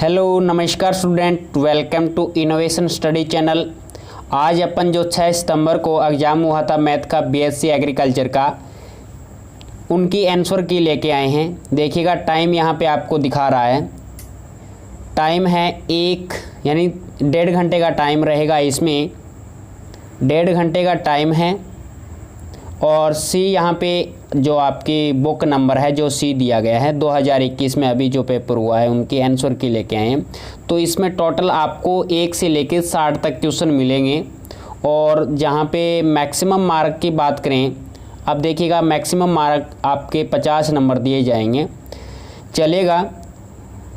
Hello नमस्कार student, welcome to innovation study channel. आज अपन जो 6 सितंबर को एग्ज़ाम हुआ था मैथ का बीएससी एग्रीकल्चर का, उनकी आंसर की लेके आए हैं। देखिएगा टाइम यहाँ पे आपको दिखा रहा है। टाइम है 1 यानी 1.5 घंटे का टाइम रहेगा इसमें, 1.5 घंटे का टाइम है। और सी यहाँ पे जो आपकी बुक नंबर है जो सी दिया गया है 2021 में अभी जो पेपर हुआ है उनकी आंसर की लेके आए हैं। तो इसमें टोटल आपको 1 से लेके 60 तक क्वेश्चन मिलेंगे। और जहाँ पे मैक्सिमम मार्क की बात करें, अब देखिएगा मैक्सिमम मार्क आपके 50 नंबर दिए जाएंगे। चलेगा,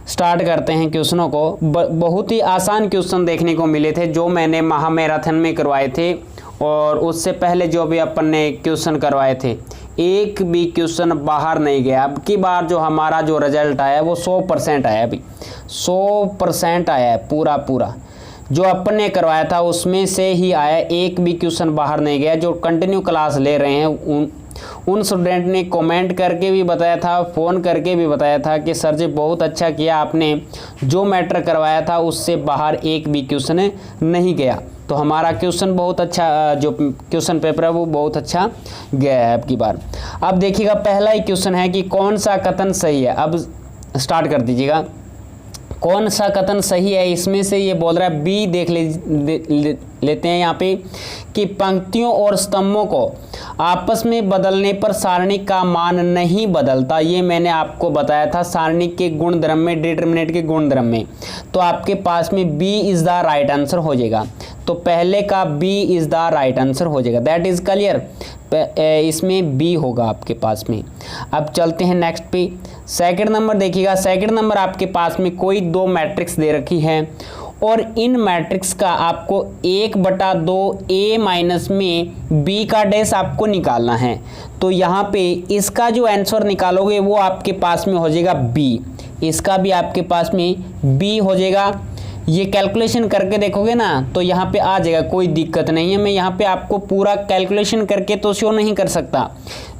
स्टार्ट करते हैं क्वेश्चनों को। बहुत ही आसान क्वेश्चन देखने को मिले थे जो मैंने महामैराथन में करवाए थे, और उससे पहले जो भी अपन ने क्वेश्चन करवाए थे एक भी क्वेश्चन बाहर नहीं गया। अब की बार जो हमारा जो रिजल्ट आया वो 100% आया, अभी 100% आया है पूरा जो अपन ने करवाया था उसमें से ही आया, एक भी क्वेश्चन बाहर नहीं गया। जो कंटिन्यू क्लास ले रहे हैं उन स्टूडेंट ने कमेंट करके भी बताया था, फ़ोन करके भी बताया था कि सर जी बहुत अच्छा किया आपने, जो मैटर करवाया था उससे बाहर एक भी क्वेश्चन नहीं गया। तो हमारा क्वेश्चन बहुत अच्छा, जो क्वेश्चन पेपर है वो बहुत अच्छा गया है अब की बार। अब देखिएगा पहला ही क्वेश्चन है कि कौन सा कथन सही है। अब स्टार्ट कर दीजिएगा, कौन सा कथन सही है। इसमें से ये बोल रहा है बी, देख लेते हैं यहाँ पे कि पंक्तियों और स्तंभों को आपस में बदलने पर सारणी का मान नहीं बदलता। ये मैंने आपको बताया था सारणी के गुणधर्म में, डिटरमिनेंट के गुणधर्म में। तो आपके पास में B is the right answer हो जाएगा। तो पहले का B is the right answer हो जाएगा, दैट इज़ क्लियर। इसमें बी होगा आपके पास में। अब चलते हैं नेक्स्ट पे। सेकंड नंबर देखिएगा, सेकंड नंबर आपके पास में कोई 2 मैट्रिक्स दे रखी है और इन मैट्रिक्स का आपको 1/2 A माइनस में B का डैश आपको निकालना है। तो यहाँ पे इसका जो आंसर निकालोगे वो आपके पास में हो जाएगा B, इसका भी आपके पास में B हो जाएगा। ये कैलकुलेशन करके देखोगे ना तो यहाँ पे आ जाएगा, कोई दिक्कत नहीं है। मैं यहाँ पे आपको पूरा कैलकुलेशन करके तो शो नहीं कर सकता,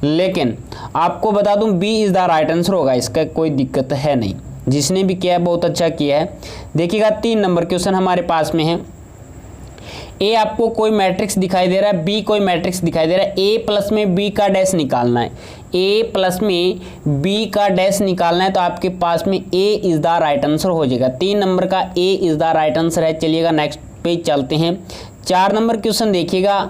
लेकिन आपको बता दूं B is the right answer होगा, इसका कोई दिक्कत है नहीं। जिसने भी किया है बहुत अच्छा किया है। देखिएगा 3 नंबर क्वेश्चन हमारे पास में है। ए आपको कोई मैट्रिक्स दिखाई दे रहा है, बी कोई मैट्रिक्स दिखाई दे रहा है। ए प्लस में बी का डैश निकालना है, ए प्लस में बी का डैश निकालना है। तो आपके पास में ए इज़ द राइट आंसर हो जाएगा। 3 नंबर का ए इज़ द राइट आंसर है। चलिएगा नेक्स्ट पे चलते हैं। 4 नंबर क्वेश्चन देखिएगा।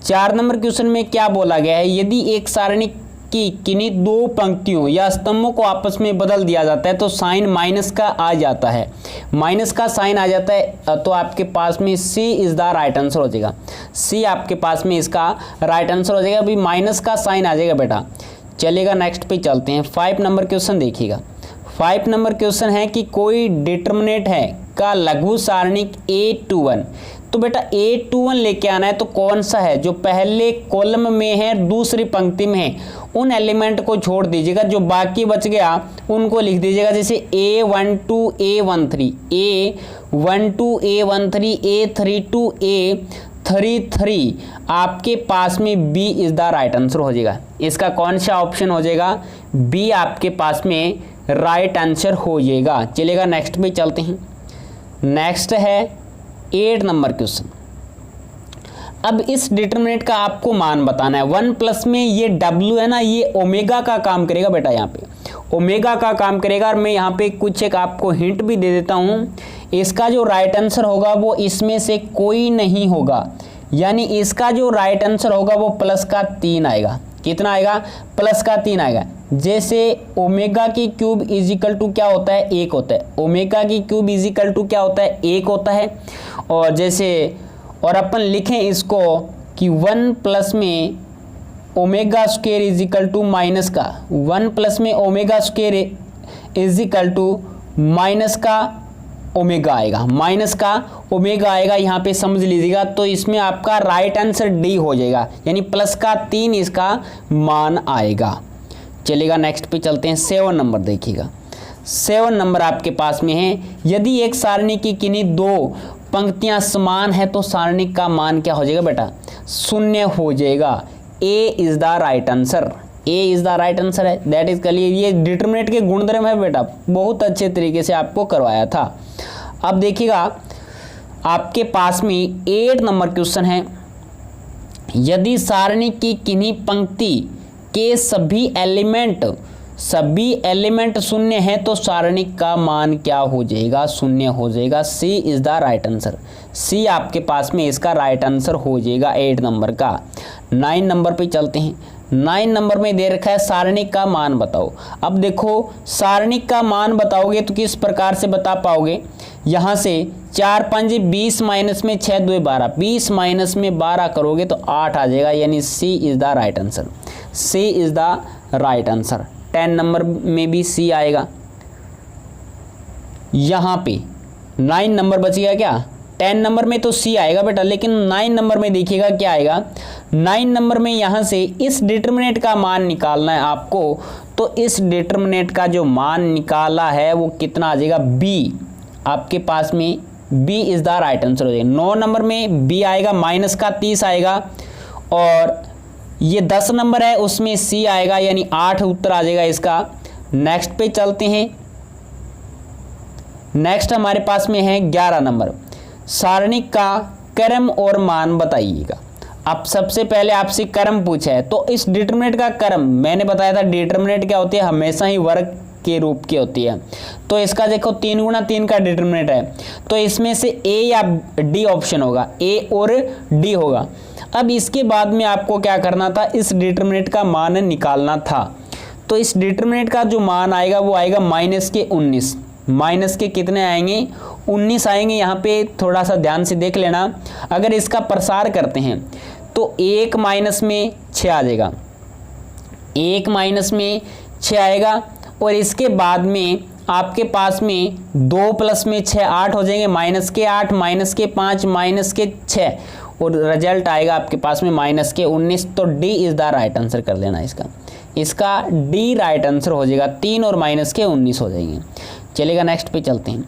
4 नंबर क्वेश्चन में क्या बोला गया है, यदि एक सारणी कि किन्हीं 2 पंक्तियों या स्तंभों को आपस में बदल दिया जाता है तो साइन माइनस का आ जाता है, माइनस का साइन आ जाता है। तो आपके पास में सी इज़ द राइट आंसर हो जाएगा। सी आपके पास में इसका राइट आंसर हो जाएगा। अभी माइनस का साइन आ जाएगा बेटा। चलेगा नेक्स्ट पे चलते हैं। 5 नंबर क्वेश्चन देखिएगा। 5 नंबर क्वेश्चन है कि कोई डिटरमिनेंट है का लघु सारणिक A21। तो बेटा A21 लेके आना है। तो कौन सा है जो पहले कॉलम में है दूसरी पंक्ति में है, उन एलिमेंट को छोड़ दीजिएगा, जो बाकी बच गया उनको लिख दीजिएगा। जैसे A12 A13, A12 A13, A32 A33, आपके पास में B is the right answer हो जाएगा। इसका कौन सा ऑप्शन हो जाएगा, B आपके पास में राइट आंसर हो जाएगा। चलेगा नेक्स्ट पे चलते हैं। नेक्स्ट है 8 नंबर क्वेश्चन। अब इस डिटरमिनेंट का आपको मान बताना है। 1 प्लस में ये W है ना, ये ओमेगा का काम करेगा बेटा, यहाँ पे ओमेगा का काम करेगा। और मैं यहाँ पे कुछ एक आपको हिंट भी दे देता हूँ। इसका जो राइट आंसर होगा वो इसमें से कोई नहीं होगा, यानी इसका जो राइट आंसर होगा वो प्लस का 3 आएगा। कितना आएगा, प्लस का 3 आएगा। जैसे ओमेगा की क्यूब इज इक्वल टू क्या होता है, 1 होता है। ओमेगा की क्यूब इज इक्वल टू क्या होता है, 1 होता है। और जैसे और अपन लिखें इसको कि 1 प्लस में omega square is equal to minus का, 1 प्लस में omega square is equal to minus का ओमेगा आएगा, माइनस का ओमेगा आएगा। यहाँ पे समझ लीजिएगा। तो इसमें आपका राइट आंसर डी हो जाएगा, यानी प्लस का 3 इसका मान आएगा। चलेगा नेक्स्ट पे चलते हैं। 7 नंबर देखिएगा। 7 नंबर आपके पास में है, यदि एक सारणी की किन्हीं 2 पंक्तियां समान है तो सारणी का मान क्या हो जाएगा बेटा, 0 हो जाएगा। A is the right answer. A is the right answer है। That is clear. ये डिटरमिनेंट के गुणधर्म है बेटा, बहुत अच्छे तरीके से आपको करवाया था। अब देखिएगा आपके पास में 8 नंबर क्वेश्चन है। यदि सारणी की किन्हीं पंक्ति के सभी एलिमेंट शून्य है तो सारणी का मान क्या हो जाएगा? शून्य हो जाएगा। C is the right answer. सी आपके पास में इसका राइट आंसर हो जाएगा 8 नंबर का। 9 नंबर पे चलते हैं। 9 नंबर में दे रखा है सारणी का मान बताओ। अब देखो सारणी का मान बताओगे तो किस प्रकार से बता पाओगे? यहाँ से 4 5 20 माइनस में 6 2 12, 20 माइनस में 12 करोगे तो 8 आ जाएगा, यानी C is the right answer. C is the right answer. 10 number में भी सी आएगा। यहाँ पे 9 नंबर बचेगा क्या? 10 नंबर में तो सी आएगा बेटा, लेकिन 9 नंबर में देखिएगा क्या आएगा। 9 नंबर में यहाँ से इस डिटरमिनेंट का मान निकालना है आपको, तो इस डिटरमिनेंट का जो मान निकाला है वो कितना आ जाएगा? बी। आपके पास में B is the right answer हो जाएगा। 9 नंबर में बी आएगा, माइनस का 30 आएगा, और ये 10 नंबर है उसमें सी आएगा, यानी 8 उत्तर आ जाएगा इसका। नेक्स्ट पे चलते हैं। नेक्स्ट हमारे पास में है 11 नंबर। सारणी का क्रम और मान बताइएगा। अब सबसे पहले आपसे क्रम पूछा है, तो इस डिटरमिनेंट का क्रम मैंने बताया था, डिटरमिनेंट क्या होती है? हमेशा ही वर्ग के रूप की होती है। तो इसका देखो 3 गुणा 3 का डिटरमिनेंट है, तो इसमें से ए या डी ऑप्शन होगा, ए और डी होगा। अब इसके बाद में आपको क्या करना था? इस डिटरमिनेंट का मान निकालना था। तो इस डिटरमिनेंट का जो मान आएगा वो आएगा माइनस के 19। माइनस के कितने आएंगे? 19 आएंगे। यहाँ पे थोड़ा सा ध्यान से देख लेना। अगर इसका प्रसार करते हैं तो 1 माइनस में 6 आ जाएगा, 1 माइनस में 6 आएगा, और इसके बाद में आपके पास में 2 प्लस में 6 8 हो जाएंगे, माइनस के 8 माइनस के 5 माइनस के 6, और रिजल्ट आएगा आपके पास में माइनस के 19। तो D is the right answer कर लेना इसका डी राइट आंसर हो जाएगा। 3 और माइनस के 19 हो जाएंगे। चलेगा नेक्स्ट पे चलते हैं।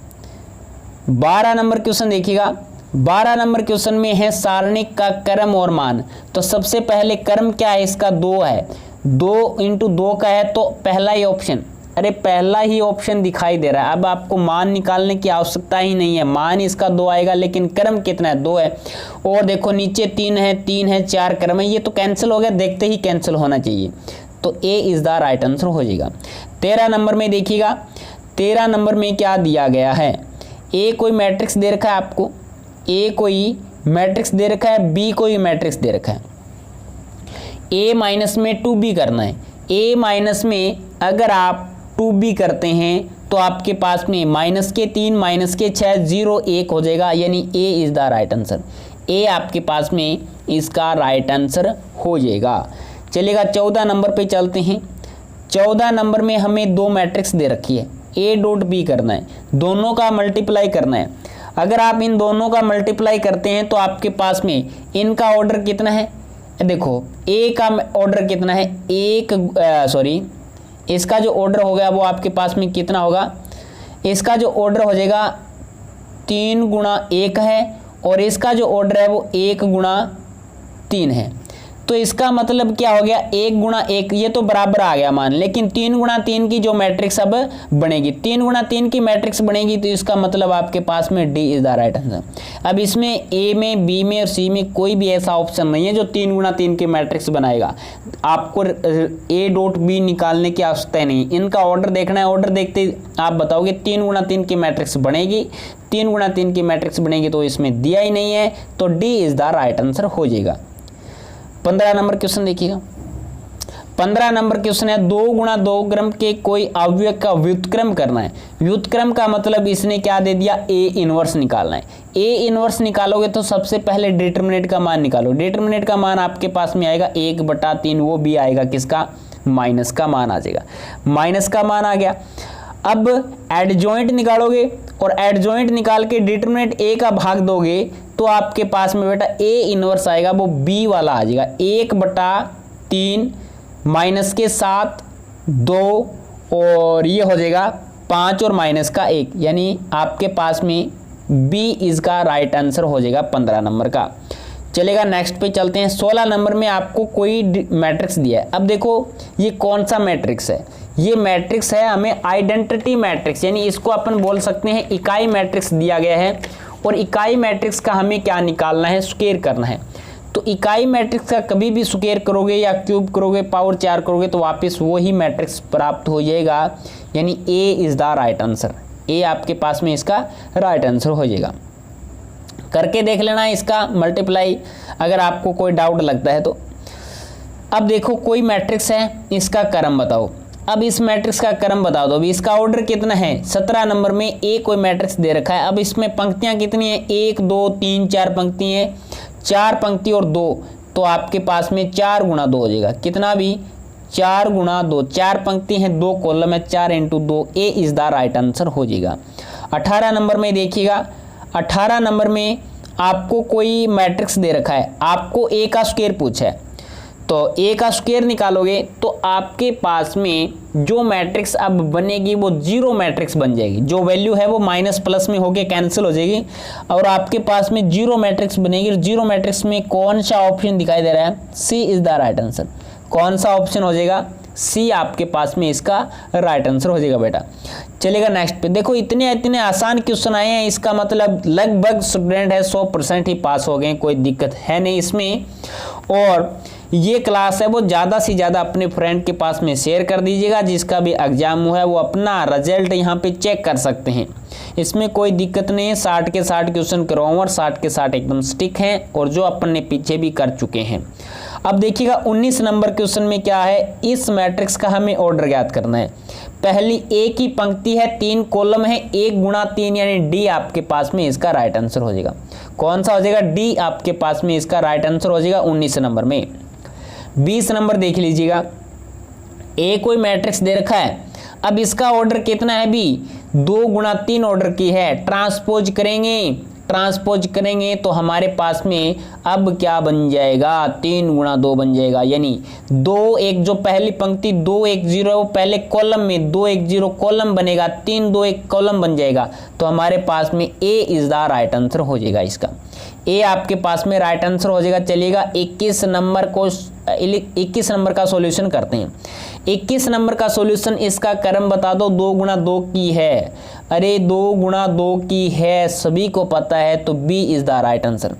12 नंबर क्वेश्चन देखिएगा। 12 नंबर क्वेश्चन में है सारणी का क्रम और मान। तो सबसे पहले क्रम क्या है इसका? 2 है, 2 इंटू 2 का है, तो पहला ही ऑप्शन, अरे पहला ही ऑप्शन दिखाई दे रहा है। अब आपको मान निकालने की आवश्यकता ही नहीं है, मान इसका 2 आएगा, लेकिन क्रम कितना है? 2 है। और देखो नीचे 3 है 4 क्रम है, ये तो कैंसिल हो गया, देखते ही कैंसिल होना चाहिए। तो ए इज द राइट आंसर हो जाएगा। 13 नंबर में देखिएगा। 13 नंबर में क्या दिया गया है? ए कोई मैट्रिक्स दे रखा है आपको, ए कोई मैट्रिक्स दे रखा है, बी कोई मैट्रिक्स दे रखा है। ए माइनस में 2b करना है। ए माइनस में अगर आप 2b करते हैं तो आपके पास में माइनस के 3 माइनस के 6 0 1 हो जाएगा, यानी ए is the right answer. A आपके पास में इसका राइट आंसर हो जाएगा। चलेगा 14 नंबर पे चलते हैं। 14 नंबर में हमें 2 मैट्रिक्स दे रखी है, ए डॉट बी करना है, दोनों का मल्टीप्लाई करना है। अगर आप इन दोनों का मल्टीप्लाई करते हैं तो आपके पास में इनका ऑर्डर कितना है? देखो ए का ऑर्डर कितना है? इसका जो ऑर्डर हो गया वो आपके पास में कितना होगा? इसका जो ऑर्डर हो जाएगा 3 गुणा 1 है, और इसका जो ऑर्डर है वो 1 गुणा 3 है। तो इसका मतलब क्या हो गया? 1 गुणा 1, ये तो बराबर आ गया मान, लेकिन 3 गुणा 3 की जो मैट्रिक्स अब बनेगी, 3 गुणा 3 की मैट्रिक्स बनेगी, तो इसका मतलब आपके पास में D is the right answer. अब इसमें ए में, बी में और सी में कोई भी ऐसा ऑप्शन नहीं है जो 3 गुणा 3 की मैट्रिक्स बनाएगा। आपको ए डॉट बी निकालने की आवश्यकता नहीं, इनका ऑर्डर देखना है। ऑर्डर देखते आप बताओगे 3 गुणा 3 की मैट्रिक्स बनेगी, 3 गुणा 3 की मैट्रिक्स बनेगी, तो इसमें दिया ही नहीं है, तो D is the right answer हो जाएगा। 15 नंबर क्वेश्चन देखिएगा। 15 नंबर क्वेश्चन है 2 गुणा 2 क्रम के कोई अवयव का व्युत्क्रम करना है। व्युत्क्रम का मतलब इसने क्या दे दिया? ए इनवर्स निकालना है। ए इनवर्स निकालोगे तो सबसे पहले डिटरमिनेंट का मान निकालो। डिटरमिनेंट का मान आपके पास में आएगा 1/3, वो भी आएगा किसका? माइनस का मान आ जाएगा। माइनस का मान आ गया। अब एडजॉइंट निकालोगे, और एडजॉइंट निकाल के डिटरमिनेंट ए का भाग दोगे तो आपके पास में बेटा ए इनवर्स आएगा, वो बी वाला आ जाएगा। 1/3 माइनस के 7 2, और ये हो जाएगा 5 और माइनस का 1, यानी आपके पास में बी इसका राइट आंसर हो जाएगा 15 नंबर का। चलेगा, नेक्स्ट पे चलते हैं। 16 नंबर में आपको कोई मैट्रिक्स दिया है। अब देखो ये कौन सा मैट्रिक्स है, ये मैट्रिक्स है हमें आइडेंटिटी मैट्रिक्स, यानी इसको अपन बोल सकते हैं इकाई मैट्रिक्स दिया गया है। और इकाई मैट्रिक्स का हमें क्या निकालना है, स्क्वायर करना है। तो इकाई मैट्रिक्स का कभी भी स्क्वायर करोगे या क्यूब करोगे, पावर 4 करोगे तो वापस वही मैट्रिक्स प्राप्त हो जाएगा, यानी A is the right answer. A आपके पास में इसका राइट आंसर हो जाएगा। करके देख लेना इसका मल्टीप्लाई, अगर आपको कोई डाउट लगता है तो। अब देखो कोई मैट्रिक्स है, इसका क्रम बताओ। अब इस मैट्रिक्स का क्रम बता दो। अभी इसका ऑर्डर कितना है, 17 नंबर में ए कोई मैट्रिक्स दे रखा है। अब इसमें पंक्तियां कितनी है, 1 2 3 4 पंक्ति है, 4 पंक्ति और 2, तो आपके पास में 4 गुणा 2 हो जाएगा। कितना भी 4 गुणा 2, 4 पंक्ति हैं 2 कॉलम है, 4 into 2, A is the right answer हो जाएगा। 18 नंबर में देखिएगा, 18 नंबर में आपको कोई मैट्रिक्स दे रखा है, आपको ए का स्क्वायर पूछा है, तो ए का स्क्वायर निकालोगे तो आपके पास में जो मैट्रिक्स अब बनेगी वो जीरो मैट्रिक्स बन जाएगी। जो वैल्यू है वो माइनस प्लस में होके कैंसिल हो जाएगी और आपके पास में जीरो मैट्रिक्स बनेगी। जीरो मैट्रिक्स में कौन सा ऑप्शन दिखाई दे रहा है, सी इज द राइट आंसर। कौन सा ऑप्शन हो जाएगा, सी आपके पास में इसका राइट आंसर हो जाएगा बेटा। चलेगा नेक्स्ट पे। देखो इतने आसान क्वेश्चन आए हैं, इसका मतलब लगभग स्टूडेंट है 100% ही पास हो गए, कोई दिक्कत है नहीं इसमें। और ये क्लास है वो ज़्यादा से ज़्यादा अपने फ्रेंड के पास में शेयर कर दीजिएगा, जिसका भी एग्जाम हुआ है वो अपना रिजल्ट यहाँ पे चेक कर सकते हैं। इसमें कोई दिक्कत नहीं है, 60 के 60 क्वेश्चन करवाऊँ और 60 के 60 एकदम स्टिक हैं और जो अपन ने पीछे भी कर चुके हैं। अब देखिएगा 19 नंबर क्वेश्चन में क्या है, इस मैट्रिक्स का हमें ऑर्डर ज्ञात करना है। पहली एक ही पंक्ति है, 3 कॉलम है, 1 गुणा 3 यानी डी आपके पास में इसका राइट आंसर हो जाएगा। कौन सा हो जाएगा, डी आपके पास में इसका राइट आंसर हो जाएगा 19 नंबर में। 20 नंबर देख लीजिएगा, ए कोई मैट्रिक्स दे रखा है। अब इसका ऑर्डर कितना है भी, 2 गुणा 3 ऑर्डर की है। ट्रांसपोज करेंगे तो हमारे पास में अब क्या बन जाएगा, 3 गुणा 2 बन जाएगा, यानी 2 1 जो पहली पंक्ति 2 1 0 पहले कॉलम में 2 1 0 कॉलम बनेगा, 3 2 1 कॉलम बन जाएगा, तो हमारे पास में ए इज द राइट आंसर हो जाएगा। इसका ए आपके पास में राइट आंसर हो जाएगा। चलिएगा 21 नंबर का सॉल्यूशन करते हैं। 21 नंबर का सॉल्यूशन, इसका क्रम बता दो। 2 गुणा 2 की है, अरे 2 गुणा 2 की है, सभी को पता है, तो B is the right answer.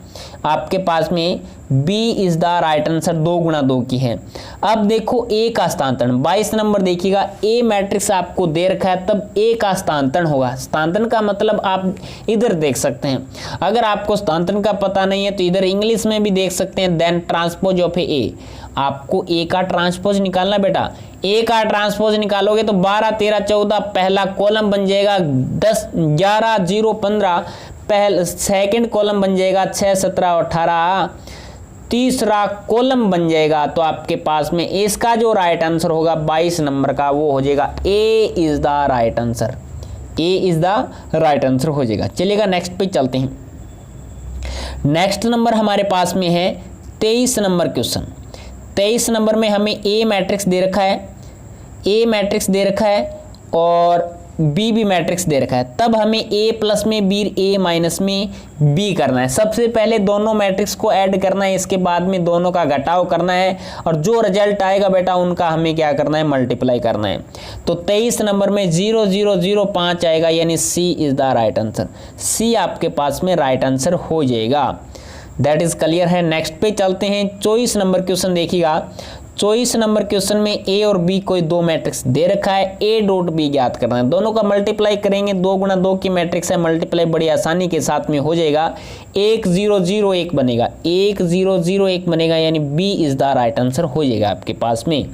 आपके पास में B is the right answer, 2 गुणा 2 की है। अब देखो ए का स्थानांतरण, 22 नंबर देखिएगा, ए मैट्रिक्स आपको दे रखा है, तब ए का स्थानांतरण होगा। स्थानांतरण का मतलब आप इधर देख सकते हैं, अगर आपको स्थानांतरण का पता नहीं है तो इधर इंग्लिश में भी देख सकते हैं, देन ट्रांसपोज ऑफ ए। आपको ए का ट्रांसपोज निकालना बेटा, ए का ट्रांसपोज निकालोगे तो 12 13 14 पहला कॉलम बन जाएगा, 10 11 0 15 पहला सेकंड कॉलम बन जाएगा, 6 17 18 तीसरा कॉलम बन जाएगा। तो आपके पास में इसका जो राइट आंसर होगा 22 नंबर का, वो हो जाएगा A is the right answer. A is the right answer हो जाएगा। चलिएगा नेक्स्ट पे चलते हैं। नेक्स्ट नंबर हमारे पास में है 23 नंबर क्वेश्चन। 23 नंबर में हमें ए मैट्रिक्स दे रखा है, ए मैट्रिक्स दे रखा है और बी भी मैट्रिक्स दे रखा है। तब हमें ए प्लस में बी, ए माइनस में बी करना है। सबसे पहले दोनों मैट्रिक्स को ऐड करना है, इसके बाद में दोनों का घटाव करना है और जो रिजल्ट आएगा बेटा उनका हमें क्या करना है, मल्टीप्लाई करना है। तो 23 नंबर में 0 0 0 5 आएगा, यानी C is the right answer. सी आपके पास में राइट आंसर हो जाएगा। दैट इज क्लियर है। नेक्स्ट पे चलते हैं। 24 नंबर क्वेश्चन देखिएगा। 24 नंबर क्वेश्चन में ए और बी कोई 2 मैट्रिक्स दे रखा है, ए डॉट बी ज्ञात करना है। दोनों का मल्टीप्लाई करेंगे, 2 गुणा 2 की मैट्रिक्स है, मल्टीप्लाई बड़ी आसानी के साथ में हो जाएगा। 1 0 0 1 बनेगा, 1 0 0 1 बनेगा, यानी B is the right answer हो जाएगा आपके पास में।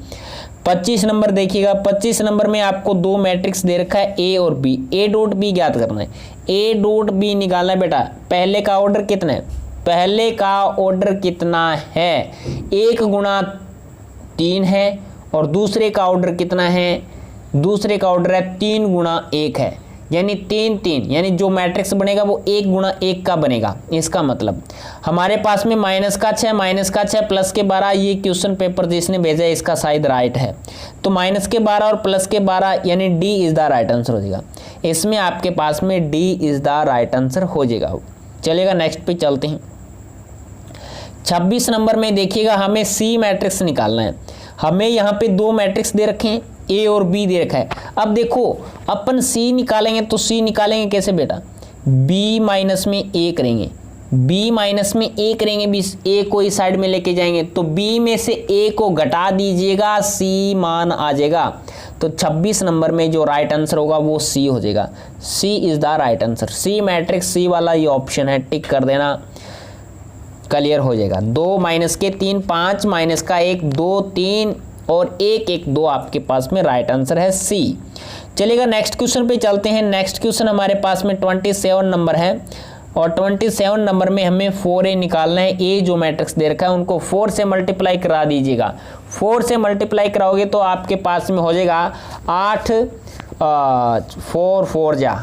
25 नंबर देखिएगा। 25 नंबर में आपको 2 मैट्रिक्स दे रखा है, ए और बी। ए डॉट बी ज्ञात करना है, ए डॉट बी निकालना है बेटा। पहले का ऑर्डर कितना है, पहले का ऑर्डर कितना है, 1 गुणा 3 है और दूसरे का ऑर्डर कितना है, दूसरे का ऑर्डर है 3 गुणा 1 है, यानी 3 3, यानी जो मैट्रिक्स बनेगा वो 1 गुणा 1 का बनेगा। इसका मतलब हमारे पास में माइनस का 6 प्लस के 12, ये क्वेश्चन पेपर जिसने भेजा है इसका शायद राइट है, तो माइनस के 12 और प्लस के 12 यानी D is the right answer हो जाएगा। इसमें आपके पास में D is the right answer हो जाएगा। चलेगा नेक्स्ट पे चलते हैं। 26 नंबर में देखिएगा हमें सी मैट्रिक्स निकालना है। हमें यहाँ पे दो मैट्रिक्स दे रखे हैं, ए और बी दे रखा है। अब देखो अपन सी निकालेंगे तो सी निकालेंगे कैसे बेटा, बी माइनस में ए करेंगे, बी माइनस में ए करेंगे, बी ए को इस साइड में लेके जाएंगे तो बी में से ए को घटा दीजिएगा, सी मान आ जाएगा। तो 26 नंबर में जो राइट आंसर होगा वो सी हो जाएगा। C is the right answer. C matrix C वाला ये ऑप्शन है, टिक कर देना, क्लियर हो जाएगा। 2 माइनस के 3 5 माइनस का 1 2 3 और 1 1 2 आपके पास में राइट आंसर है सी। चलिएगा नेक्स्ट क्वेश्चन पे चलते हैं। नेक्स्ट क्वेश्चन हमारे पास में 27 नंबर है और 27 नंबर में हमें 4a निकालना है। ए जो मैट्रिक्स दे रखा है उनको 4 से मल्टीप्लाई करा दीजिएगा। 4 से मल्टीप्लाई कराओगे तो आपके पास में हो जाएगा 8 4 4 जा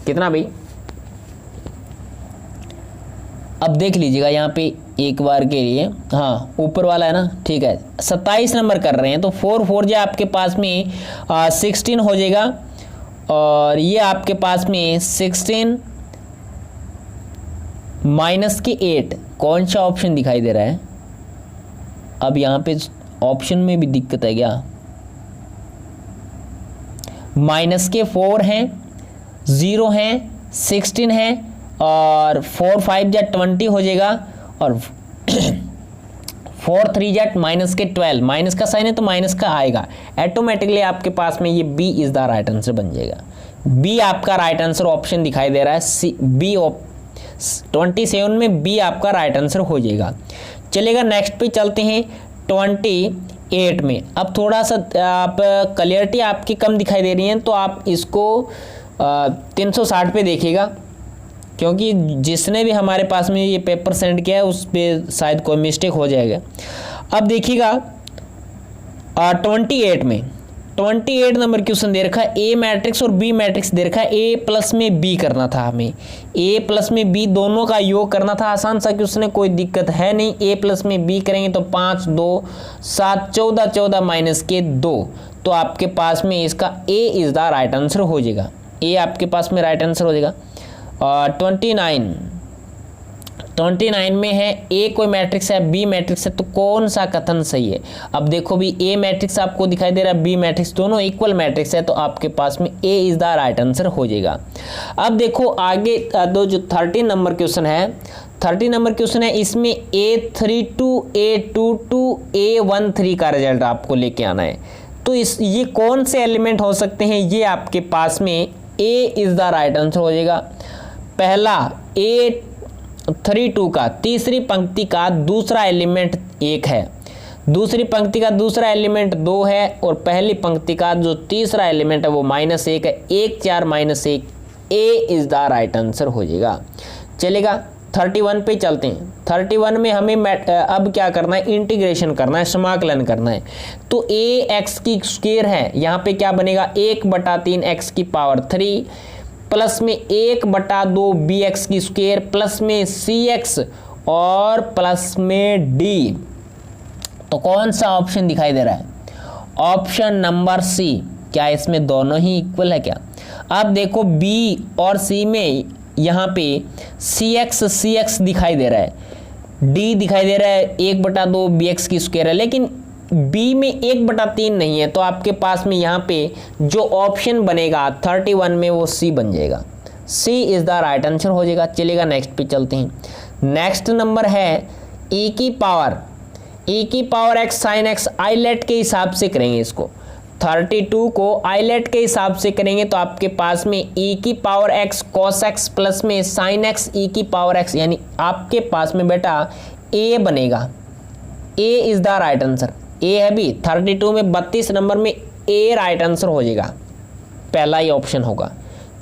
कितना भाई, अब देख लीजिएगा यहाँ पे एक बार के लिए, हाँ ऊपर वाला है ना, ठीक है 27 नंबर कर रहे हैं तो 4 4 जा आपके पास में 16 हो जाएगा और ये आपके पास में 16 माइनस के 8 कौन सा ऑप्शन दिखाई दे रहा है। अब यहाँ पे ऑप्शन में भी दिक्कत है क्या, माइनस के 4 हैं, 0 हैं, 16 हैं और 4 5 जा 20 हो जाएगा और 4 3 जा माइनस के 12, माइनस का साइन है तो माइनस का आएगा, ऑटोमेटिकली आपके पास में ये B is the right answer बन जाएगा। बी आपका राइट आंसर ऑप्शन दिखाई दे रहा है, सी बी 27 में बी आपका राइट आंसर हो जाएगा। चलेगा नेक्स्ट पे चलते हैं 28 में। अब थोड़ा सा आप क्लियरिटी आपकी कम दिखाई दे रही है तो आप इसको 360 पे देखिएगा, क्योंकि जिसने भी हमारे पास में ये पेपर सेंड किया है उस पर शायद कोई मिस्टेक हो जाएगा। अब देखिएगा 28 नंबर क्वेश्चन दे रखा है, ए मैट्रिक्स और बी मैट्रिक्स दे रखा है। ए प्लस में बी करना था हमें, ए प्लस में बी दोनों का योग करना था। आसान सा क्वेश्चन है, कोई दिक्कत है नहीं। ए प्लस में बी करेंगे तो 5 2 7 14 14 माइनस के 2 तो आपके पास में इसका ए इज द राइट आंसर हो जाएगा। ए आपके पास में राइट आंसर हो जाएगा। 29 में है, ए कोई मैट्रिक्स है, बी मैट्रिक्स है, तो कौन सा कथन सही है। अब देखो भी ए मैट्रिक्स आपको दिखाई दे रहा है, बी मैट्रिक्स, दोनों इक्वल मैट्रिक्स है तो आपके पास में ए इज द राइट आंसर हो जाएगा। अब देखो आगे दो जो 30 नंबर क्वेश्चन है, 30 नंबर क्वेश्चन है, इसमें A32 A22 A13 का रिजल्ट आपको लेके आना है। तो ये कौन से एलिमेंट हो सकते हैं, ये आपके पास में ए इज द राइट आंसर हो जाएगा। पहला A32 का तीसरी पंक्ति का दूसरा एलिमेंट 1 है, दूसरी पंक्ति का दूसरा एलिमेंट 2 है और पहली पंक्ति का जो तीसरा एलिमेंट है वो -1 है। 1 4 -1 ए इज द राइट आंसर हो जाएगा। चलेगा 31 पे चलते हैं। 31 में हमें अब क्या करना है, इंटीग्रेशन करना है, समाकलन करना है। तो ए एक्स की स्क्वायर है, यहाँ पे क्या बनेगा 1/3 एक्स की पावर 3 प्लस में 1/2 बी एक्स की स्क्वायर प्लस में सी एक्स और प्लस में डी। तो कौन सा ऑप्शन दिखाई दे रहा है, ऑप्शन नंबर सी। क्या इसमें दोनों ही इक्वल है क्या। अब देखो बी और सी में यहाँ पे सी एक्स दिखाई दे रहा है, डी दिखाई दे रहा है 1/2 बी एक्स की स्क्वायर है, लेकिन बी में 1/3 नहीं है। तो आपके पास में यहाँ पे जो ऑप्शन बनेगा 31 में वो सी बन जाएगा। C is the right answer हो जाएगा। चलेगा नेक्स्ट पे चलते हैं। नेक्स्ट नंबर है e की power x sine x ILATE के हिसाब से करेंगे इसको। 32 को आइलेट के हिसाब से करेंगे तो आपके पास में e की power x cos x plus में साइन x e की पावर x, यानी आपके पास में बेटा a बनेगा। a is the right answer. a है भी 32 में 32 नंबर में a राइट आंसर हो जाएगा, पहला ही ऑप्शन होगा।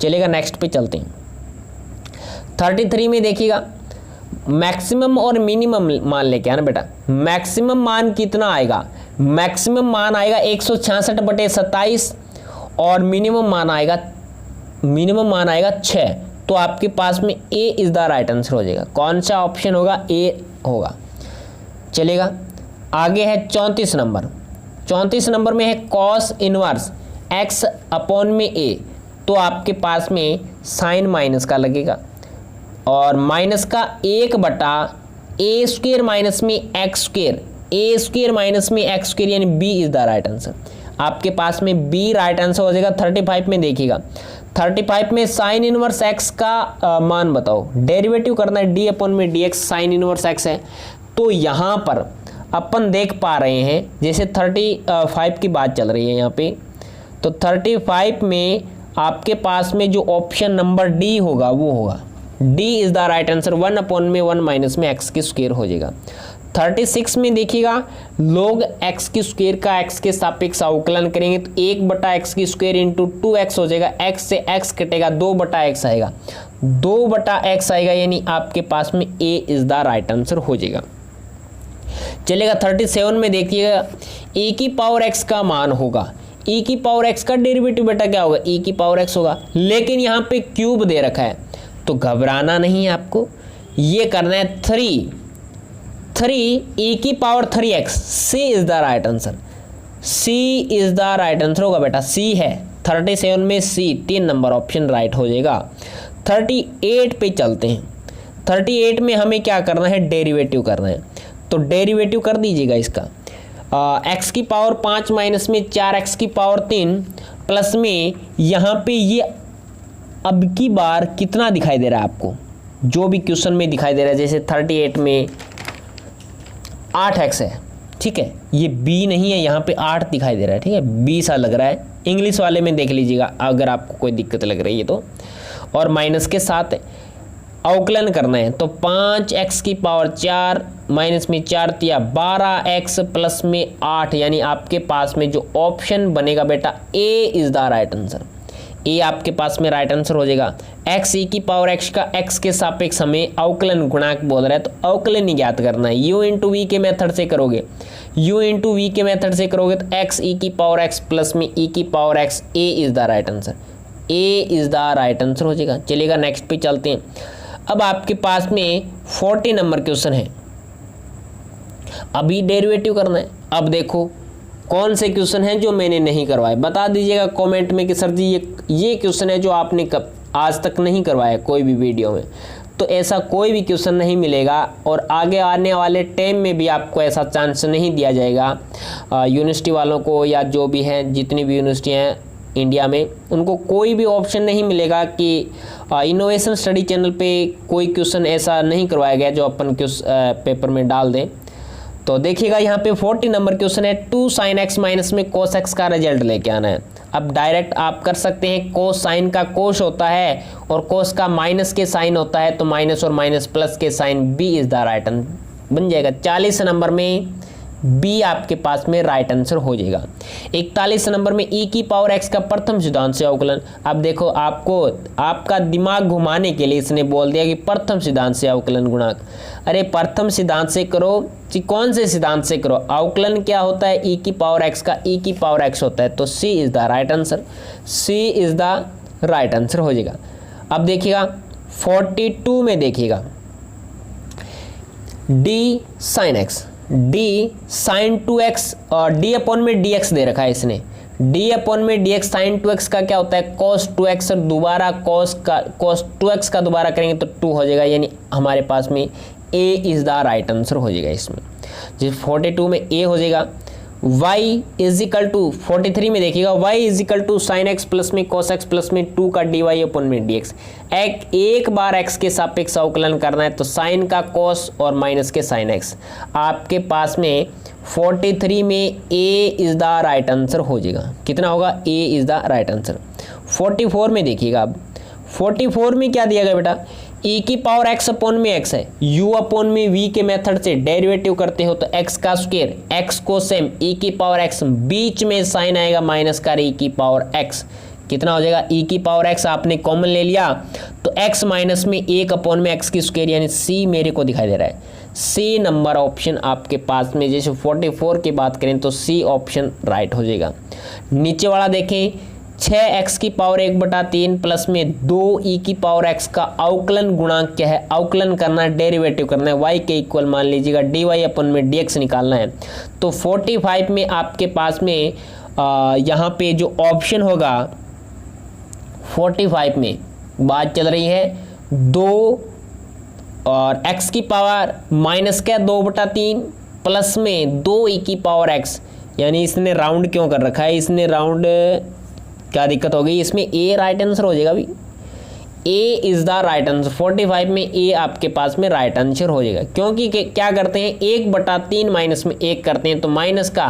चलेगा नेक्स्ट पे चलते हैं। 33 में देखिएगा मैक्सिमम और मिनिमम मान लेके आना बेटा। मैक्सिमम मान कितना आएगा, मैक्सिमम मान आएगा 166/27 और मिनिमम मान आएगा 6। तो आपके पास में a is the right answer हो जाएगा। कौन सा ऑप्शन होगा, a होगा। चलेगा आगे है 34 नंबर। 34 नंबर में है कॉस इनवर्स x अपॉन में a। तो आपके पास में साइन माइनस का लगेगा और माइनस का 1/, ए स्क्वायर माइनस में X square, A square minus में एक्स स्क्वायर यानी B is the right answer. आपके पास में बी राइट आंसर हो जाएगा। 35 में देखिएगा, 35 में साइन इनवर्स एक्स का मान बताओ, डेरिवेटिव करना है, डी अपॉन में D x sine inverse x है। तो यहाँ पर अपन देख पा रहे हैं जैसे 35 की बात चल रही है यहाँ पे, तो 35 में आपके पास में जो ऑप्शन नंबर डी होगा वो होगा, D is the right answer. 1 upon में 1 माइनस में एक्स की स्क्वायर हो जाएगा। 36 में देखिएगा, लोग एक्स की स्क्वायर का एक्स के सापेक्ष अवकलन करेंगे तो 1/x की स्क्वायर इंटू 2x हो जाएगा, एक्स से एक्स कटेगा, 2/x आएगा, 2/x आएगा, यानी आपके पास में ए इज द राइट आंसर हो जाएगा। चलेगा 37 में देखिएगा, ए की पावर x का मान होगा, e की पावर x का डेरिवेटिव बेटा क्या होगा, e की पावर x होगा, लेकिन यहाँ पे क्यूब दे रखा है तो घबराना नहीं है आपको, ये करना है 3 e की power 3x, c is the right answer, c is the right answer होगा बेटा, c है 37 में c, 3 नंबर ऑप्शन राइट हो जाएगा। 38 पे चलते हैं, 38 में हमें क्या करना है, डेरिवेटिव करना है, तो डेरिवेटिव कर दीजिएगा इसका, x की पावर 5 माइनस में 4x की पावर 3 प्लस में यहाँ पे ये अब की बार कितना दिखाई दे रहा है आपको, जो भी क्वेश्चन में दिखाई दे रहा है, जैसे 38 में 8x है, ठीक है, ये b नहीं है, यहाँ पे 8 दिखाई दे रहा है, ठीक है, b सा लग रहा है, इंग्लिश वाले में देख लीजिएगा अगर आपको कोई दिक्कत लग रही है तो, और माइनस के साथ अवकलन करना है, तो 5x की पावर 4 माइनस में 4 तिया 12x प्लस में 8, यानी आपके पास में जो ऑप्शन बनेगा बेटा ए is the right answer, A आपके पास में राइट आंसर हो जाएगा। x e की पावर x का x के सापेक्ष हमें अवकलन गुणांक बोल रहा है, तो अवकलन ही ज्ञात करना है, u इंटू वी के मेथड से करोगे, u इंटू वी के मेथड से करोगे तो x e की पावर x प्लस में e की power x, a is the right answer, a is the right answer हो जाएगा। चलिएगा नेक्स्ट पे चलते हैं। अब आपके पास में 40 नंबर क्वेश्चन है, अभी डेरिवेटिव करना है। अब देखो कौन से क्वेश्चन हैं जो मैंने नहीं करवाए, बता दीजिएगा कमेंट में कि सर जी ये क्वेश्चन है जो आपने कब आज तक नहीं करवाया कोई भी वीडियो में, तो ऐसा कोई भी क्वेश्चन नहीं मिलेगा और आगे आने वाले टाइम में भी आपको ऐसा चांस नहीं दिया जाएगा। यूनिवर्सिटी वालों को या जो भी हैं, जितनी भी यूनिवर्सिटी हैं इंडिया में, उनको कोई भी ऑप्शन नहीं मिलेगा कि इनोवेशन स्टडी चैनल पे कोई क्वेश्चन ऐसा नहीं करवाया गया जो अपन पेपर में डाल दें। तो देखिएगा यहाँ पे 40 नंबर क्वेश्चन है, 2 sin x माइनस में cos x का रिजल्ट लेके आना है। अब डायरेक्ट आप कर सकते हैं, cos साइन का कोश होता है और cos का माइनस के साइन होता है, तो माइनस और माइनस प्लस के sine b is the right answer बन जाएगा। 40 नंबर में बी आपके पास में राइट आंसर हो जाएगा। 41 नंबर में e की पावर x का प्रथम सिद्धांत से अवकलन। अब देखो आपको आपका दिमाग घुमाने के लिए इसने बोल दिया कि प्रथम सिद्धांत से अवकलन गुणांक। अरे प्रथम सिद्धांत से करो कि कौन से सिद्धांत से करो, अवकलन क्या होता है, e की पावर x का e की पावर x होता है, तो c is the right answer, c is the right answer हो जाएगा। अब देखिएगा 42 में देखिएगा d sin x, d sin 2x और d अपॉन में dx दे रखा है इसने, d अपॉन में dx sin 2x का क्या होता है cos 2x, और दोबारा cos 2x का दोबारा करेंगे तो 2 हो जाएगा, यानी हमारे पास में a is the right answer हो जाएगा इसमें। जिस 42 में a हो जाएगा। y इज इक्वल टू 43 में देखिएगा, y is equal to sine X plus में cos x प्लस में 2 का dy अपॉन में dx। एक बार x के सापेक्ष अवकलन करना है तो साइन का cos और माइनस के साइन x। आपके पास में 43 में a is the right answer हो जाएगा। कितना होगा, a is the right answer. 44 में देखिएगा, अब 44 में क्या दिया गया बेटा, e की पावर x अपॉन में x है, u अपॉन में v के मेथड से डेरिवेटिव करते हो तो x का स्क्वायर, x को सेम e की पावर x, बीच में साइन आएगा माइनस का e की पावर x। कितना हो जाएगा, e की पावर x आपने कॉमन ले लिया तो x माइनस में 1 अपॉन में x की स्क्वायर, यानी c मेरे को दिखाई दे रहा है, c नंबर ऑप्शन आपके पास में। जैसे 44 की बात करें तो c ऑप्शन राइट हो जाएगा। नीचे वाला देखें, 6x की पावर 1/3 प्लस में 2e की पावर x का अवकलन गुणांक क्या है, अवकलन करना है, डेरिवेटिव करना है, y के इक्वल मान लीजिएगा, dy अपन में dx निकालना है। तो 45 में आपके पास में यहाँ पे जो ऑप्शन होगा 45 में बात चल रही है 2 और x की पावर माइनस क्या 2/3 प्लस में 2 की पावर x, यानी इसने राउंड क्यों कर रखा है, इसने राउंड क्या दिक्कत हो गई, इसमें a राइट आंसर हो जाएगा अभी, ए इज़ द राइट आंसर। 45 में ए आपके पास में राइट आंसर हो जाएगा, क्योंकि क्या करते हैं 1/3 माइनस में 1 करते हैं तो माइनस का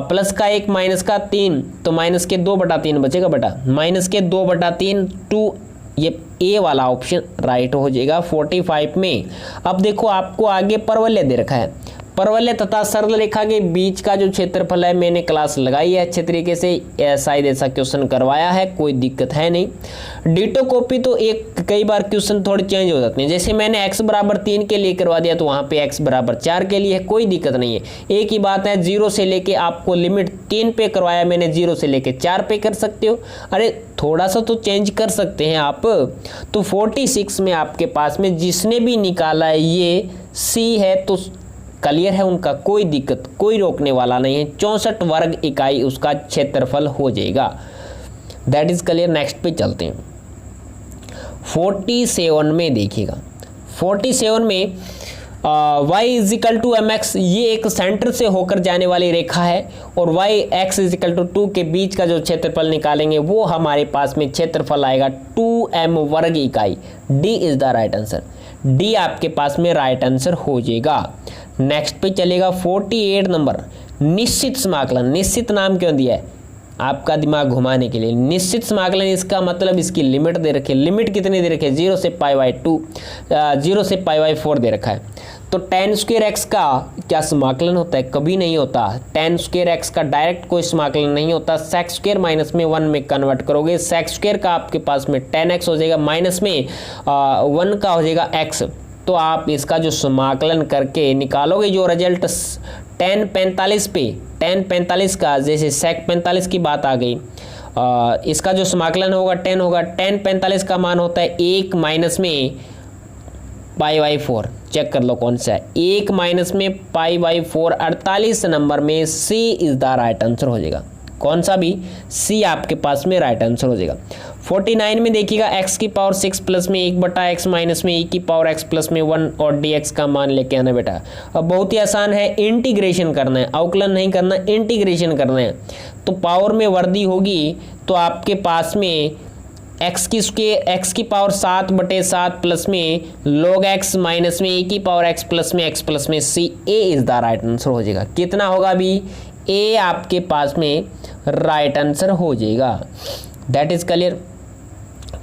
प्लस का 1 माइनस का 3 तो माइनस के 2/3 बचेगा बेटा, माइनस के 2/3 2, ये ए वाला ऑप्शन राइट हो जाएगा 45 में। अब देखो आपको आगे परवलय दे रखा है, परवलय तथा सरल रेखा के बीच का जो क्षेत्रफल है, मैंने क्लास लगाई है अच्छे तरीके से, शायद ऐसा क्वेश्चन करवाया है, कोई दिक्कत है नहीं। डिटो कॉपी तो एक कई बार क्वेश्चन थोड़े चेंज हो जाते हैं, जैसे मैंने x बराबर 3 के लिए करवा दिया तो वहाँ पे x बराबर 4 के लिए, कोई दिक्कत नहीं है। एक ही बात है, 0 से लेके आपको लिमिट 3 पे करवाया मैंने, 0 से लेके 4 पे कर सकते हो, अरे थोड़ा सा तो चेंज कर सकते हैं आप। तो 46 में आपके पास में जिसने भी निकाला है ये C है, तो क्लियर है उनका, कोई दिक्कत कोई रोकने वाला नहीं है, 64 वर्ग इकाई उसका क्षेत्रफल हो जाएगा। That is clear. नेक्स्ट पे चलते हैं। 47 में देखिएगा, 47 में y is equal to M X, ये एक सेंटर से होकर जाने वाली रेखा है और y x इजिकल टू 2 के बीच का जो क्षेत्रफल निकालेंगे वो हमारे पास में क्षेत्रफल आएगा 2m वर्ग इकाई। d is the right answer, d आपके पास में राइट आंसर हो जाएगा। नेक्स्ट पे चलेगा 48 नंबर, निश्चित समाकलन। निश्चित नाम क्यों दिया है, आपका दिमाग घुमाने के लिए। निश्चित समाकलन, इसका मतलब इसकी लिमिट दे रखी है। लिमिट कितनी दे रखी है, 0 से π/2, 0 से π/4 दे रखा है। तो tan स्क्वायर एक्स का क्या समाकलन होता है, कभी नहीं होता। tan स्क्वायर एक्स का डायरेक्ट कोई समाकलन नहीं होता, sec स्क्वायर माइनस में 1 में कन्वर्ट करोगे, sec स्क्वायर का आपके पास में tan x हो जाएगा, माइनस में 1 का हो जाएगा x। तो आप इसका जो समाकलन करके निकालोगे जो रिजल्ट tan 45 पे, tan 45 का जैसे sec 45 की बात आ गई, इसका जो समाकलन होगा tan होगा, tan 45 का मान होता है 1 माइनस में π/4। चेक कर लो कौन सा है, 1 माइनस में π/4। 48 नंबर में C is the right answer हो जाएगा, कौन सा भी C आपके पास में राइट आंसर हो जाएगा। 49 में देखिएगा x की पावर 6 प्लस में 1/x माइनस में e की पावर x प्लस में 1 और dx का मान लेके आना बेटा। अब बहुत ही आसान है, इंटीग्रेशन करना है, अवकलन नहीं करना, इंटीग्रेशन करना है। तो पावर में वृद्धि होगी तो आपके पास में x की पावर 7/7 प्लस में log x माइनस में e की पावर x प्लस में c, a is the right answer हो जाएगा। कितना होगा अभी, a आपके पास में राइट आंसर हो जाएगा। That is clear.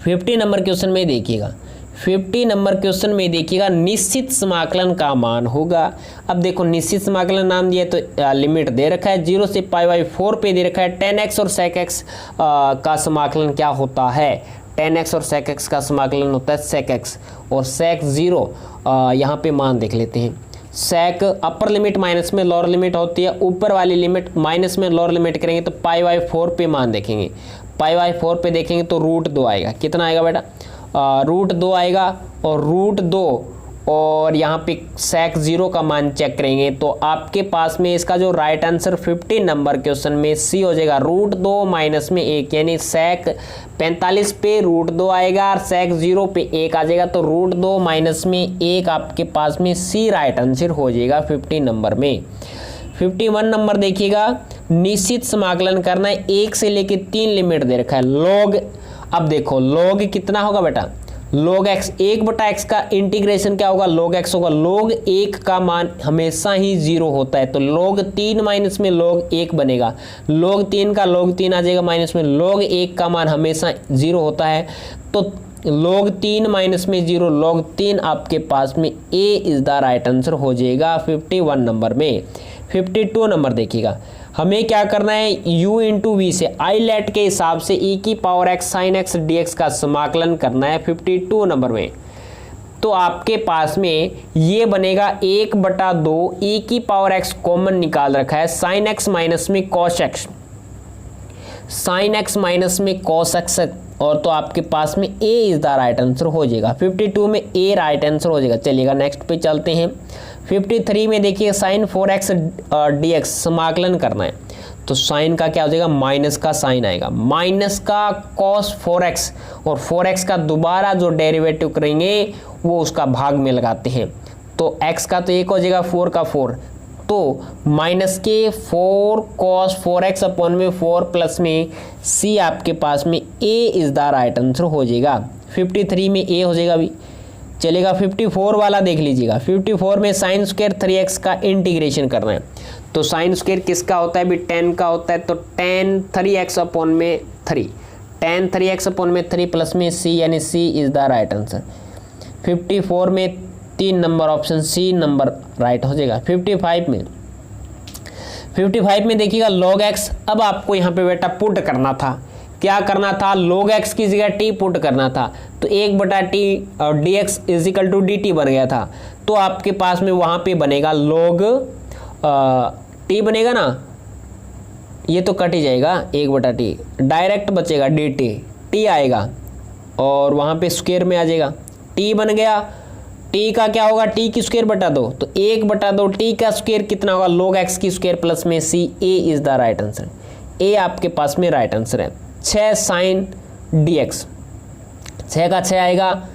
50 number question में देखिएगा, 50 नंबर क्वेश्चन में देखिएगा निश्चित समाकलन का मान होगा। अब देखो निश्चित समाकलन नाम दिया तो लिमिट दे रखा है, 0 से π/4 पे दे रखा है। tan x और sec x का समाकलन क्या होता है, tan x और sec x का समाकलन होता है sec x और sec 0 यहाँ पे मान देख लेते हैं। sec अपर लिमिट माइनस में लोअर लिमिट होती है, ऊपर वाली लिमिट माइनस में लोअर लिमिट करेंगे तो π/4 पे मान देखेंगे, π/4 पे देखेंगे तो √2 आएगा। कितना आएगा बेटा, √2 आएगा और √2 और यहाँ पे sec 0 का मान चेक करेंगे तो आपके पास में इसका जो राइट आंसर 50 नंबर क्वेश्चन में C हो जाएगा, √2 माइनस में 1, यानी sec 45 पे √2 आएगा और sec 0 पे 1 आ जाएगा, तो √2 माइनस में 1 आपके पास में C राइट आंसर हो जाएगा 50 नंबर में। 51 नंबर देखिएगा, निश्चित समाकलन करना है, 1 से लेके 3 लिमिट दे रखा है। log, अब देखो log कितना होगा बेटा, log x, 1/x का इंटीग्रेशन क्या होगा, log x होगा। log 1 का मान हमेशा ही 0 होता है, तो log 3 माइनस में log 1 बनेगा, log 3 का log 3 आ जाएगा माइनस में, log 1 का मान हमेशा 0 होता है, तो log 3 माइनस में 0, log 3 आपके पास में A is the right answer हो जाएगा 51 नंबर में। 52 नंबर देखिएगा, हमें क्या करना है, u इंटू वी से आईलेट के हिसाब से e की power x sine x dx का समाकलन करना है 52 नंबर में। तो आपके पास में ये बनेगा 1/2 e की पावर x कॉमन निकाल रखा है, साइन x माइनस में cos x, sine x minus में cos x, और तो आपके पास में A is the right answer हो जाएगा। 52 में A राइट आंसर हो जाएगा। चलिएगा नेक्स्ट पे चलते हैं। 53 में देखिए साइन 4x dx समाकलन करना है, तो साइन का क्या हो जाएगा, माइनस का साइन आएगा, माइनस का cos 4x और 4x का दोबारा जो डेरिवेटिव करेंगे वो उसका भाग में लगाते हैं। तो x का तो 1 हो जाएगा, 4 का 4, तो माइनस के 4 cos 4x अपॉन में 4 प्लस में c आपके पास में a is the right answer हो जाएगा। 53 में a हो जाएगा भी चलेगा। 54 वाला देख लीजिएगा। 54 में साइन स्क्वायर 3x का इंटीग्रेशन करना है। तो साइन स्क्वायर किसका होता है भी 10 का होता है, तो tan 3x अपॉन में 3, tan 3x अपॉन में 3 प्लस में c यानी c is the right answer. 54 में 3 number option C number right हो जाएगा। 55 में देखिएगा log x। अब आपको यहाँ पे बेटा पुट करना था, क्या करना था, log x की जगह t पुट करना था। तो 1/t और dx is equal to dt बन गया था। तो आपके पास में वहाँ पे बनेगा log t बनेगा ना, ये तो कट ही जाएगा 1/t, डायरेक्ट बचेगा dt, t आएगा और वहाँ पे स्क्वायर में आ जाएगा, t बन गया। t का क्या होगा, t की स्क्वायर बटा 2, तो 1/2 t का स्क्वायर कितना होगा, log x की स्क्वायर प्लस में c, a is the right answer. a आपके पास में राइट आंसर है। 6 साइन dx, 6 का 6 आएगा,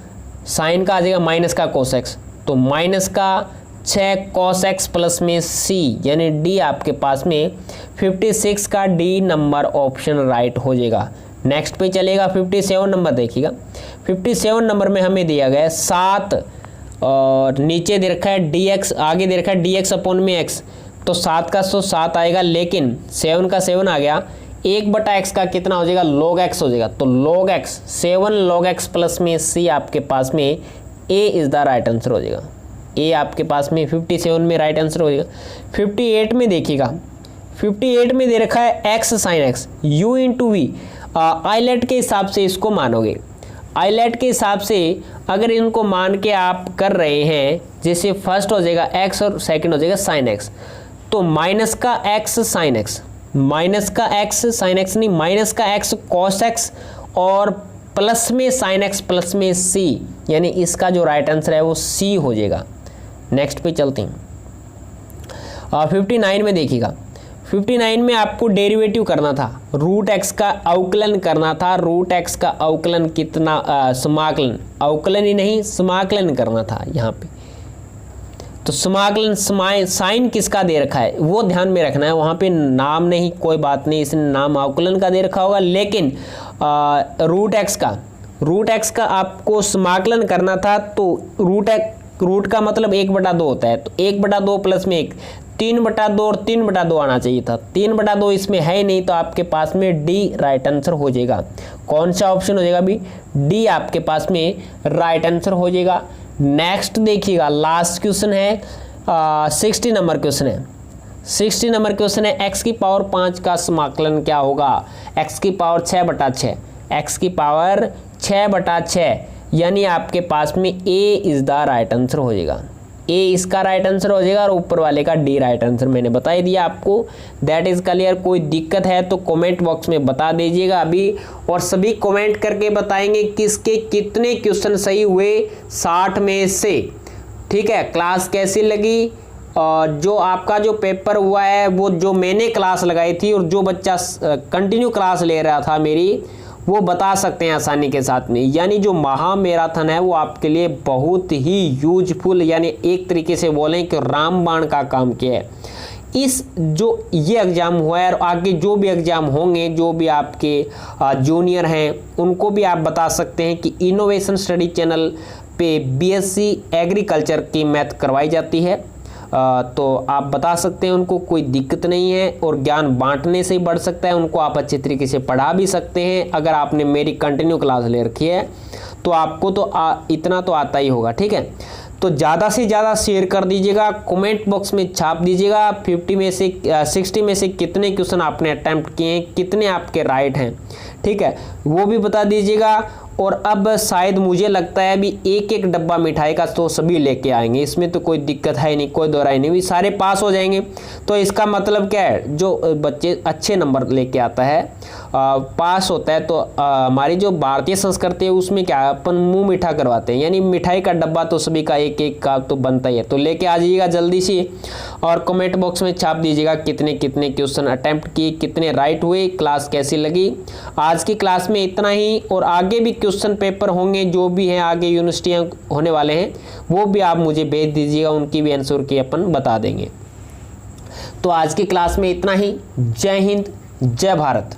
साइन का आ जाएगा माइनस का cos x, तो माइनस का 6 cos x प्लस में c यानी d आपके पास में 56 का d नंबर ऑप्शन राइट हो जाएगा। नेक्स्ट पे चलेगा 57 नंबर देखिएगा। 57 नंबर में हमें दिया गया है 7 और नीचे दे रखा है dx, आगे दे रखा है dx अपॉन में x, तो 7 का 7 आएगा, लेकिन 7 का 7 आ गया, 1/x का कितना हो जाएगा, log x हो जाएगा। तो log x 7 log x plus में c आपके पास में a is the right answer हो जाएगा। a आपके पास में 57 में राइट आंसर हो जाएगा। 58 में देखिएगा, 58 में दे रखा है x sine x u into V. ILATE के हिसाब से इसको मानोगे, आइलेट के हिसाब से अगर इनको मान के आप कर रहे हैं, जैसे फर्स्ट हो जाएगा x और सेकंड हो जाएगा साइन x, तो माइनस का x साइन x, माइनस का x साइन x नहीं, माइनस का x cos x और प्लस में साइन x प्लस में c, यानी इसका जो राइट आंसर है वो c हो जाएगा। नेक्स्ट पे चलते हैं। 59 में देखिएगा, 59 में आपको डेरिवेटिव करना था, रूट एक्स का अवकलन करना था। रूट एक्स का अवकलन कितना, समाकलन, अवकलन ही नहीं समाकलन करना था यहाँ पे। तो समाकलन साइन किसका दे रखा है वो ध्यान में रखना है, वहाँ पे नाम नहीं, कोई बात नहीं, इसने नाम अवकलन का दे रखा होगा, लेकिन रूट एक्स का आपको समाकलन करना था। तो रूट का मतलब 1/2 होता है, तो 1/2 प्लस में 1, 3/2 और 3/2 आना चाहिए था, 3/2 इसमें है ही नहीं, तो आपके पास में डी राइट आंसर हो जाएगा। कौन सा ऑप्शन हो जाएगा भी, डी आपके पास में राइट आंसर हो जाएगा। नेक्स्ट देखिएगा, लास्ट क्वेश्चन है 60 नंबर क्वेश्चन है। 60 नंबर क्वेश्चन है, x की पावर 5 का समाकलन क्या होगा, x की पावर 6/6, x की पावर 6/6, यानी आपके पास में a is the right answer हो जाएगा। a इसका राइट आंसर हो जाएगा और ऊपर वाले का d राइट आंसर मैंने बता ही दिया आपको। That is clear. कोई दिक्कत है तो कमेंट बॉक्स में बता दीजिएगा अभी, और सभी कमेंट करके बताएंगे किसके कितने क्वेश्चन सही हुए 60 में से। ठीक है, क्लास कैसी लगी, और जो आपका जो पेपर हुआ है वो जो मैंने क्लास लगाई थी और जो बच्चा कंटिन्यू क्लास ले रहा था मेरी, वो बता सकते हैं आसानी के साथ में। यानी जो महा मैराथन है वो आपके लिए बहुत ही यूजफुल, यानी एक तरीके से बोलें कि रामबाण का काम किया है। इस जो ये एग्ज़ाम हुआ है और आगे जो भी एग्ज़ाम होंगे, जो भी आपके जूनियर हैं उनको भी आप बता सकते हैं कि इनोवेशन स्टडी चैनल पे बीएससी एग्रीकल्चर की मैथ करवाई जाती है। तो आप बता सकते हैं उनको, कोई दिक्कत नहीं है, और ज्ञान बांटने से ही बढ़ सकता है। उनको आप अच्छे तरीके से पढ़ा भी सकते हैं। अगर आपने मेरी कंटिन्यू क्लास ले रखी है तो आपको तो इतना तो आता ही होगा। ठीक है, तो ज़्यादा से ज़्यादा शेयर कर दीजिएगा, कमेंट बॉक्स में छाप दीजिएगा 60 में से कितने क्वेश्चन आपने अटैम्प्ट किए हैं, कितने आपके राइट हैं। ठीक है, वो भी बता दीजिएगा। और अब शायद मुझे लगता है अभी एक डब्बा मिठाई का तो सभी लेके आएंगे, इसमें तो कोई दिक्कत है नहीं, कोई दोहराई नहीं, भी सारे पास हो जाएंगे। तो इसका मतलब क्या है, जो बच्चे अच्छे नंबर लेके आता है पास होता है, तो हमारी जो भारतीय संस्कृति है उसमें क्या है, अपन मुंह मीठा करवाते हैं, यानी मिठाई का डब्बा तो सभी का एक का तो बनता ही है। तो लेके आ जाइएगा जल्दी से, और कमेंट बॉक्स में छाप दीजिएगा कितने कितने क्वेश्चन अटैम्प्ट किए, कितने राइट हुए, क्लास कैसी लगी। आज की क्लास में इतना ही, और आगे भी क्वेश्चन पेपर होंगे जो भी हैं आगे यूनिवर्सिटियाँ होने वाले हैं वो भी आप मुझे भेज दीजिएगा, उनकी भी आंसर की अपन बता देंगे। तो आज की क्लास में इतना ही। जय हिंद, जय भारत।